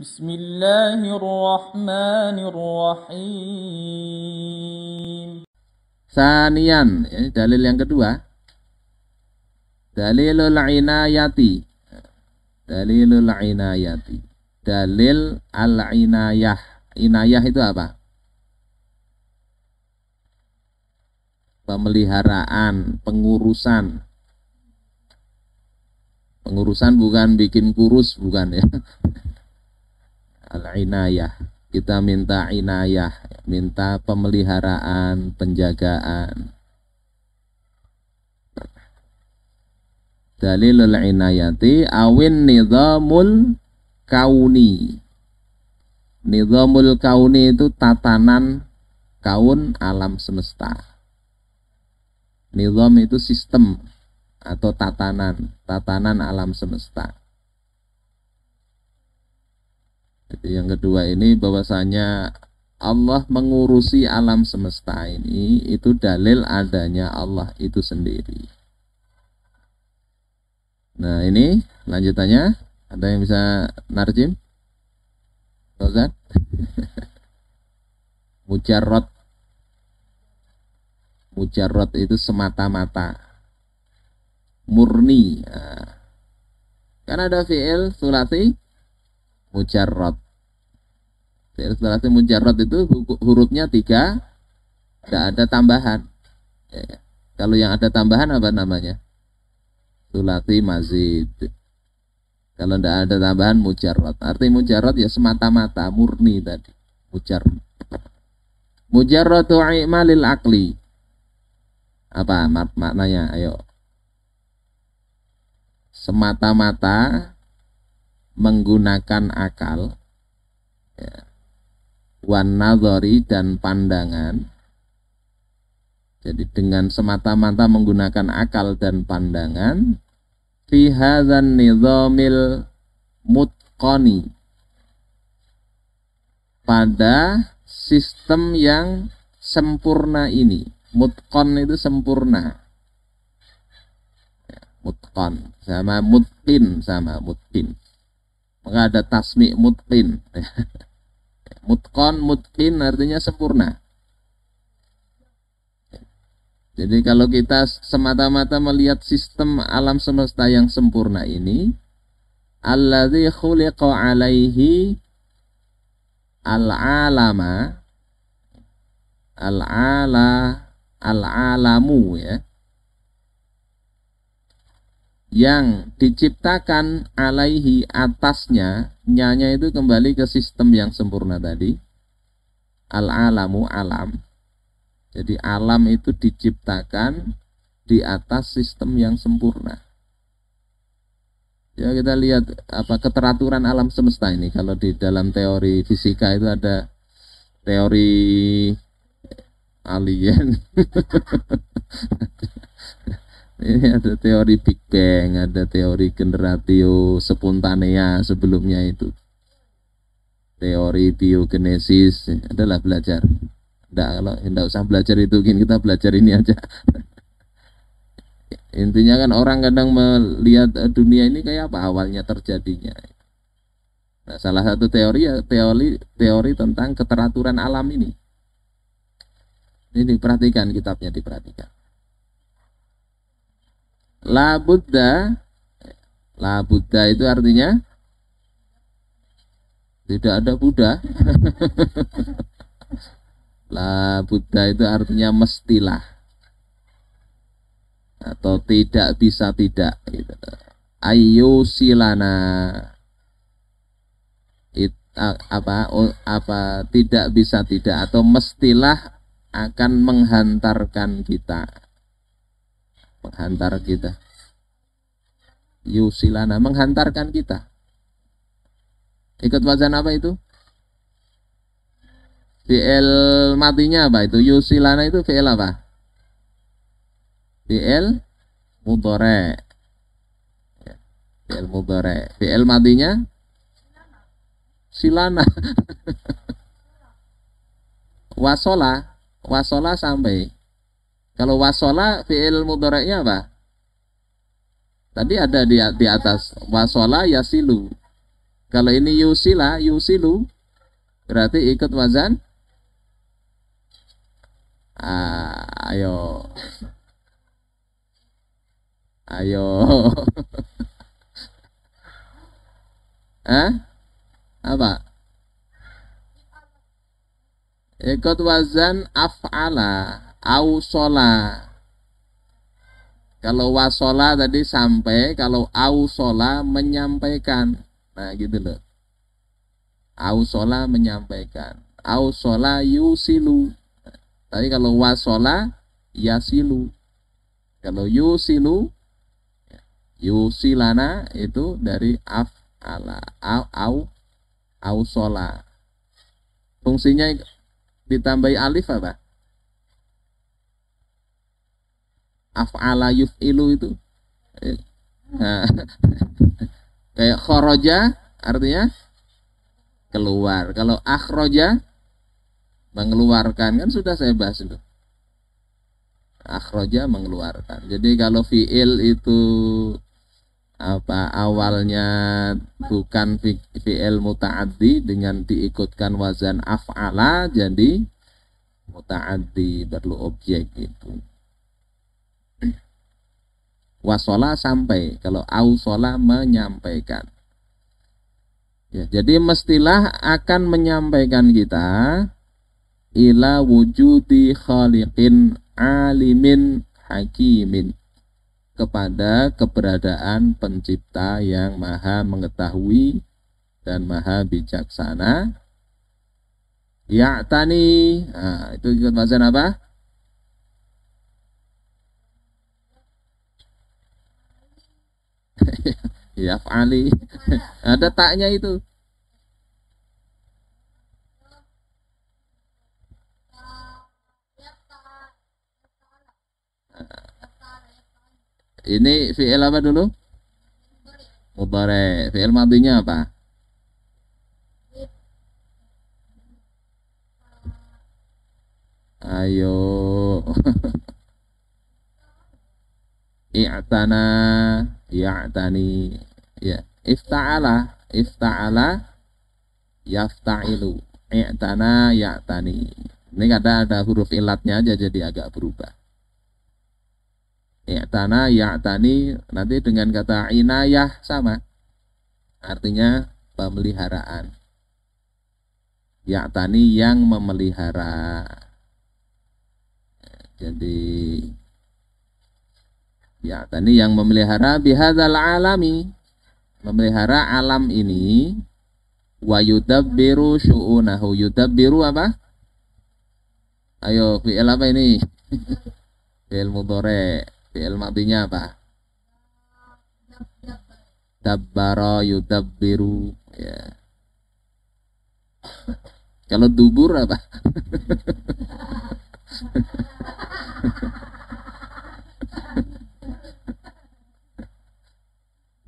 Bismillahirrahmanirrahim. Sanian, ini dalil yang kedua. Dalilul inayati. Dalilul inayati. Dalil al-inayah. Inayah itu apa? Pemeliharaan, pengurusan. Pengurusan bukan bikin kurus, bukan ya. Al-inayah. Kita minta inayah, minta pemeliharaan, penjagaan. Dalilul inayati awin nizamul kauni. Nizamul kauni itu tatanan kaun alam semesta. Nizam itu sistem atau tatanan alam semesta. Jadi yang kedua ini bahwasanya Allah mengurusi alam semesta ini itu dalil adanya Allah itu sendiri. Nah ini lanjutannya, ada yang bisa narjim? Ustaz? Mujarrad. Mujarrad itu semata-mata, murni. Nah, kan ada fi'il sulasi mujarrad. Fi'il sulasi mujarrad itu hurufnya 3, tidak ada tambahan. Ya. Kalau yang ada tambahan apa namanya? Sulasi mazid. Kalau tidak ada tambahan mujarrad. Arti mujarrad ya semata-mata, murni tadi. Mujarrad. Mujarradu i'malil aqli. Apa maknanya? Ayo. Semata-mata menggunakan akal, ya. Wan nadhari dan pandangan. Jadi dengan semata-mata menggunakan akal dan pandangan fi hadzan nizamil mutqani, pada sistem yang sempurna ini. Mutqan itu sempurna. Mutqan sama mutqin, sama mutqin. Maka ada tasmi' mutqin. Mutqan, mutqin artinya sempurna. Jadi kalau kita semata-mata melihat sistem alam semesta yang sempurna ini, alladzi khuliqa alaihi al-alama, al-alamu, ya, yang diciptakan alaihi atasnya, nyanya itu kembali ke sistem yang sempurna tadi. Al-alamu, alam. Jadi alam itu diciptakan di atas sistem yang sempurna. Ya kita lihat apa keteraturan alam semesta ini. Kalau di dalam teori fisika itu ada teori alien. Ini ada teori Big Bang, ada teori generatio spontanea sebelumnya itu. Teori biogenesis, adalah belajar. Enggak usah belajar itu, kita belajar ini aja. Intinya kan orang kadang melihat dunia ini kayak apa awalnya terjadinya. Nah, salah satu teori ya teori tentang keteraturan alam ini. Ini diperhatikan, kitabnya diperhatikan. La Buddha itu artinya tidak ada Buddha. La Buddha itu artinya mestilah atau tidak bisa tidak gitu. Ayu silana apa tidak bisa tidak atau mestilah akan menghantar kita. Yusilana menghantarkan kita. Ikut wazan apa itu? Fi'il matinya apa itu? Yusilana itu fi'il apa? Fi'il mudhari'. Fi'il mudhari'. Fi'il matinya silana. Wasola sampai. Kalau wasola fi'il mudhari'nya apa? Tadi ada di atas wasola yasilu. Kalau ini yusila, yusilu, berarti ikut wazan. Ayo. Ayo. Hah? Apa? Ikut wazan af'ala, ausola. Kalau wasola tadi sampai, kalau ausola menyampaikan. Nah gitu loh. Ausola menyampaikan. Ausola yusilu. Tapi kalau wasola yasilu. Kalau yusilu, yusilana itu dari af'ala, ausola. Fungsinya ditambahi alif apa? Af'ala yuf'ilu itu. Nah, kayak khoroja artinya keluar. Kalau akhroja mengeluarkan, kan sudah saya bahas itu. Akhroja mengeluarkan. Jadi kalau fi'il itu apa awalnya bukan fi'il muta'addi dengan diikutkan wazan af'ala, jadi muta'addi perlu objek gitu. Wasola sampai, kalau ausola menyampaikan. Ya, jadi mestilah akan menyampaikan kita ila wujudi khaliqin alimin hakimin, kepada keberadaan pencipta yang maha mengetahui dan maha bijaksana. Ya'tani, nah, itu ikut wazan apa? Yaf'ali. Ada taknya itu. Ini fi'il apa dulu? Mudhari. Fi'il madinya apa? Ayo. I'tana, ya'tani. Ya, ifta'ala, ifta'ala, yafta'ilu. I'tana, ya'tani. Ini ada huruf ilatnya aja jadi agak berubah. I'tana, ya'tani, nanti dengan kata inayah sama. Artinya pemeliharaan. Ya'tani yang memelihara. Jadi ya'tani yang memelihara bihadzal alami, memelihara alam ini. Wa yudabbiru syu'unahu. Yudabbiru apa? Ayo, fi'il apa ini? Fi'il mudhari. Fi'il madinya apa? Dabbara yudabbiru. Ya. Kalau dubur apa?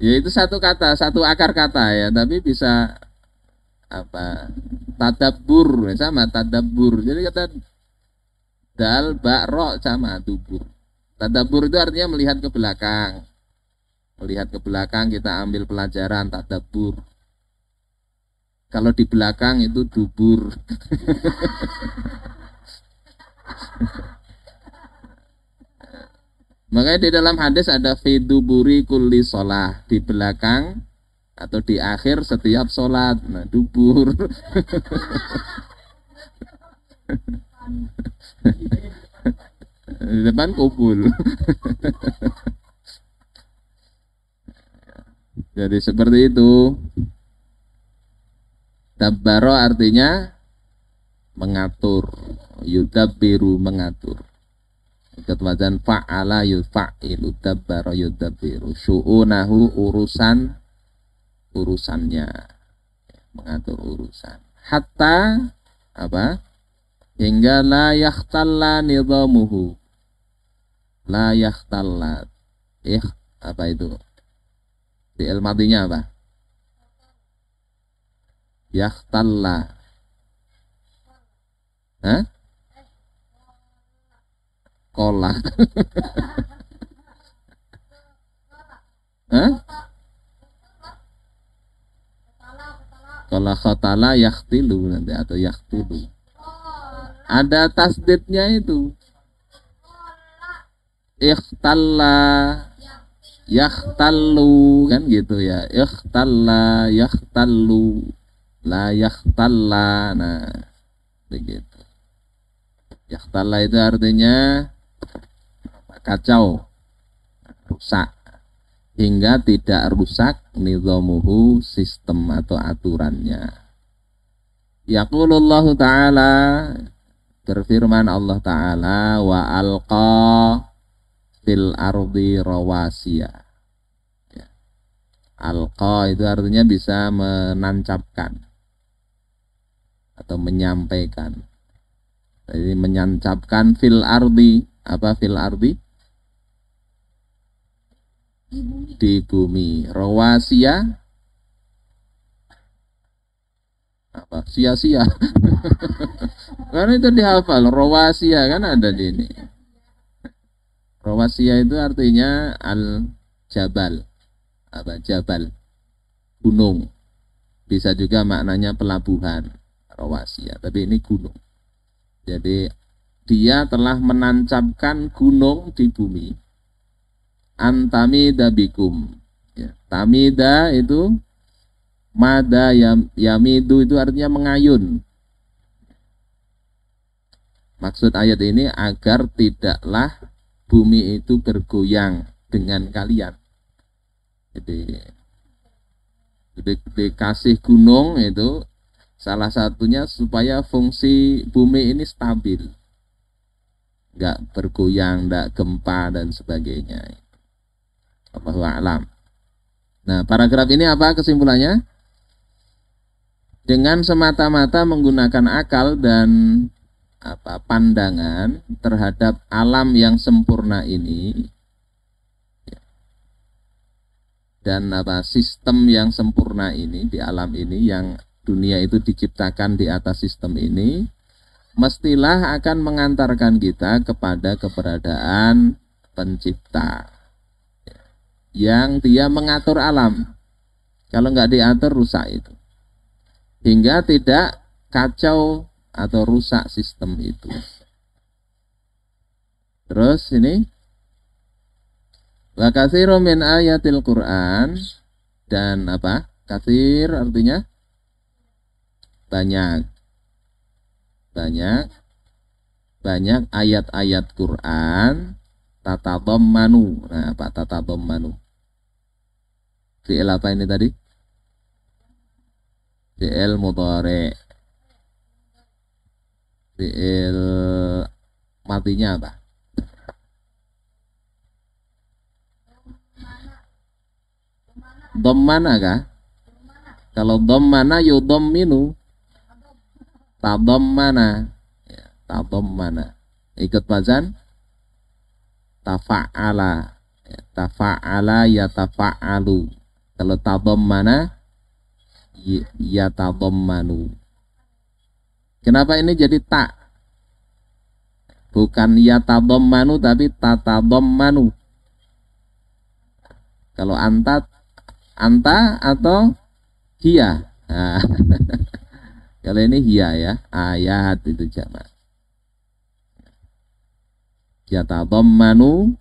Ya itu satu kata, satu akar kata ya, tapi bisa apa? Tadabbur sama tadabbur. Jadi kata dal ba ro sama dubur. Tadabbur itu artinya melihat ke belakang. Melihat ke belakang kita ambil pelajaran tadabbur. Kalau di belakang itu dubur. Makanya di dalam hadis ada fiduburi kulli sholah, di belakang atau di akhir setiap sholat. Nah, dubur. Di depan kubul. Jadi seperti itu. Dabbaro artinya mengatur. Yudabbiru mengatur. Ikut wazan fa'ala yuf'ilu, dabbara yudabbiru, syu'unahu urusannya, mengatur urusan. Hatta apa? Hingga la yakhtalla nidhamuhu. La yakhtalla. Apa itu? Fi'il madinya apa? Yakhtalla. Hah? Kolak. Hah? Kalau khotala yakhtilu nanti atau yakhtulu. Ada tasdidnya itu. Ikhtalla yakhtallu kan gitu ya. Ikhtalla yakhtallu la yakhtalla. Nah, begitu. Yakhtalla itu artinya kacau, rusak, hingga tidak rusak nidhamuhu, sistem atau aturannya. Yaqulullahu ta'ala, berfirman Allah Ta'ala, wa alqa fil ardi rawasiya. Ya. Alqa itu artinya bisa menancapkan atau menyampaikan. Jadi menyancapkan fil ardi. Apa fil ardi? Di bumi. Rawasiya apa? Sia-sia. Karena itu dihafal. Rawasiya kan ada di ini. Rawasiya itu artinya al-jabal. Apa? Jabal. Gunung. Bisa juga maknanya pelabuhan. Rawasiya. Tapi ini gunung. Jadi dia telah menancapkan gunung di bumi. Antamida bikum. Ya, tamida itu mada yamidu itu artinya mengayun. Maksud ayat ini agar tidaklah bumi itu bergoyang dengan kalian. Jadi dikasih gunung itu salah satunya supaya fungsi bumi ini stabil. Enggak bergoyang, enggak gempa dan sebagainya. Allahu a'lam. Nah, paragraf ini apa kesimpulannya? Dengan semata-mata menggunakan akal dan pandangan terhadap alam yang sempurna ini dan sistem yang sempurna ini di alam ini, yang dunia itu diciptakan di atas sistem ini, mestilah akan mengantarkan kita kepada keberadaan pencipta yang dia mengatur alam. Kalau nggak diatur, rusak itu, hingga tidak kacau atau rusak sistem itu. Terus ini, wa katsiru min ayatil Qur'an, dan apa? Katsir artinya banyak. Banyak ayat-ayat Quran tatadammanu. Nah, apa tatadammanu? Fi'il apa ini tadi? Fi'il mudhari'. Fi'il matinya apa? Dhammana kah? Kalau dhammana yudhamminu. Tadammana. Ya, tadammana. Ikut wazan tafa'ala. Ya, tafa'ala yatafa'alu. Kalau tadammana yatadammanu. Kenapa ini jadi tak? Bukan yatadammanu tapi tatadammanu. Kalau anta atau hiya. Nah. Kalau ini hiya ya, ayat itu jamak. Yatadammanu,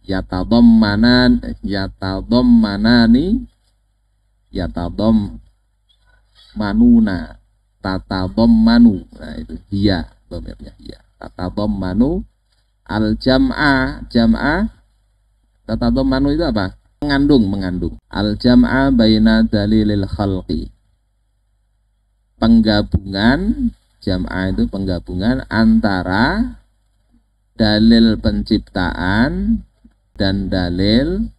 yatadammanani, yatadammanuna, tatadammanu. Nah itu hiya, dhamirnya hiya. Tatadammanu al-jam'a, tatadammanu itu apa? Mengandung. Al-jam'a baina dalilil khalqi. Penggabungan, jam'ah itu penggabungan antara dalil penciptaan dan dalil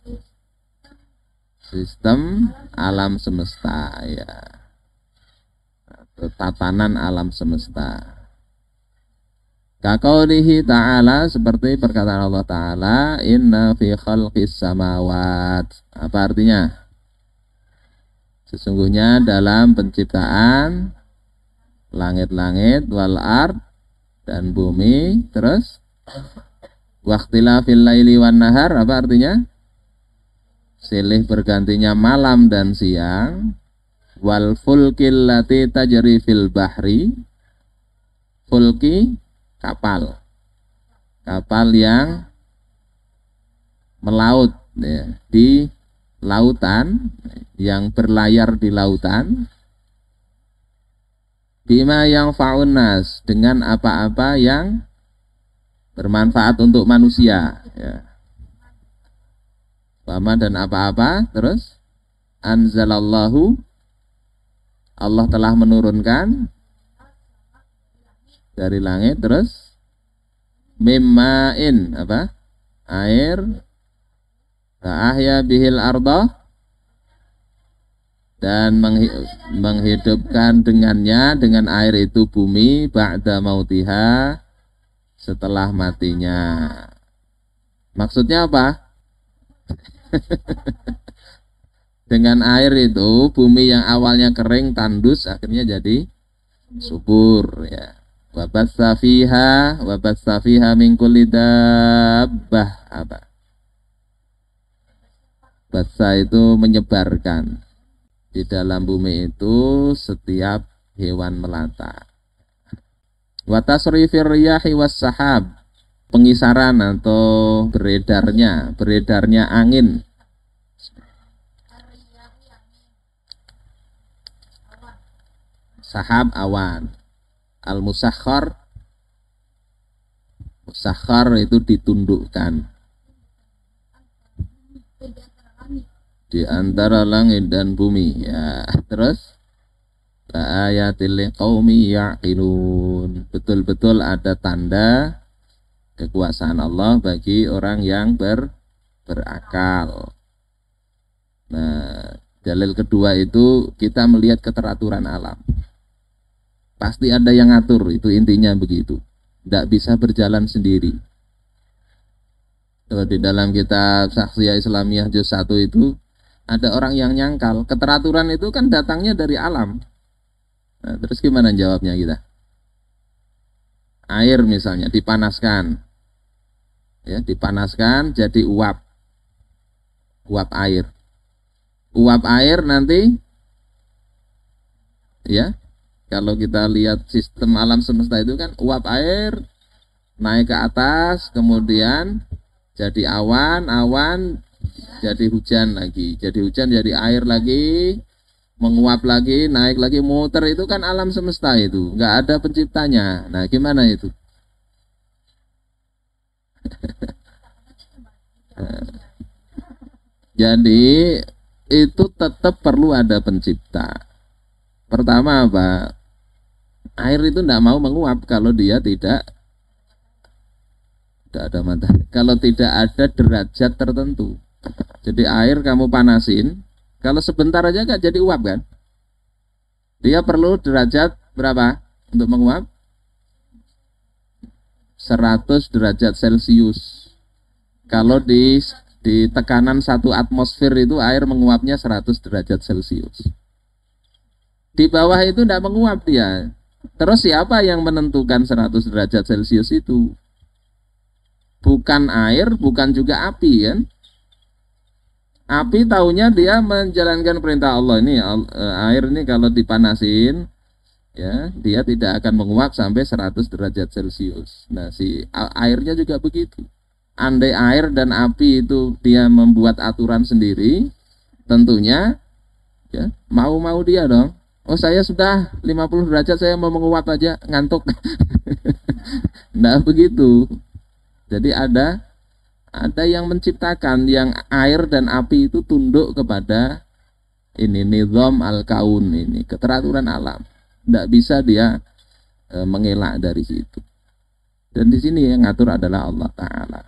sistem alam semesta, ya, tatanan alam semesta. Kaqaulihi ta'ala, seperti perkataan Allah Ta'ala, inna fi khalqis samawat. Apa artinya? Sesungguhnya dalam penciptaan langit-langit wal ard dan bumi, terus waqtilafil laili wan nahar, apa artinya? Silih bergantinya malam dan siang, wal fulkil lati tajri fil bahri. Fulki kapal. Kapal yang melaut ya, di lautan, yang berlayar di lautan. Bima yang faunas, dengan apa-apa yang bermanfaat untuk manusia ya. Bama dan apa-apa, terus anzalallahu, Allah telah menurunkan dari langit, terus mimma'in, apa? Air, ahya bihil arda, dan menghidupkan dengannya, dengan air itu bumi, ba'da mautiha, setelah matinya. Maksudnya apa? Dengan air itu bumi yang awalnya kering tandus akhirnya jadi subur ya. Wabatsa fiha min kulli dabbah, apa? Batsa itu menyebarkan. Di dalam bumi itu setiap hewan melata. Wa tasrifir riyahi was sahab, pengisaran atau beredarnya angin. Sahab awan. Al-musakhkhar, musakhkhar itu ditundukkan di antara langit dan bumi ya. Terus ayatil liqaumi ya'qilun, betul-betul ada tanda kekuasaan Allah bagi orang yang berakal. Nah, dalil kedua itu kita melihat keteraturan alam. Pasti ada yang ngatur, itu intinya begitu. Tidak bisa berjalan sendiri. Kalau di dalam kitab Saksiyah Islamiyah juz 1 itu ada orang yang nyangkal, keteraturan itu kan datangnya dari alam. Nah, terus gimana jawabnya kita? Air misalnya dipanaskan. Ya, dipanaskan jadi uap. Uap air. Uap air nanti ya, kalau kita lihat sistem alam semesta itu kan uap air naik ke atas, kemudian jadi awan, jadi hujan lagi, jadi hujan, jadi air lagi, menguap lagi, naik lagi, muter, itu kan alam semesta itu, nggak ada penciptanya. Nah, gimana itu? Jadi itu tetap perlu ada pencipta. Pertama apa? Air itu tidak mau menguap kalau dia tidak ada matahari, kalau tidak ada derajat tertentu. Jadi air kamu panasin, kalau sebentar aja kan jadi uap kan? Dia perlu derajat berapa untuk menguap? 100 derajat Celcius. Kalau di tekanan 1 atmosfer itu air menguapnya 100 derajat Celcius. Di bawah itu tidak menguap dia. Terus siapa yang menentukan 100 derajat Celcius itu? Bukan air, bukan juga api kan? Api taunya dia menjalankan perintah Allah. Ini air ini kalau dipanasin ya, dia tidak akan menguap sampai 100 derajat Celcius. Nah, si airnya juga begitu. Andai air dan api itu dia membuat aturan sendiri, tentunya ya mau dia dong. Oh, saya sudah 50 derajat, saya mau menguap aja, ngantuk. Nah, begitu. Jadi ada yang menciptakan, yang air dan api itu tunduk kepada ini nizam al-kaun, ini keteraturan alam. Tidak bisa dia mengelak dari situ. Dan di sini yang ngatur adalah Allah Ta'ala.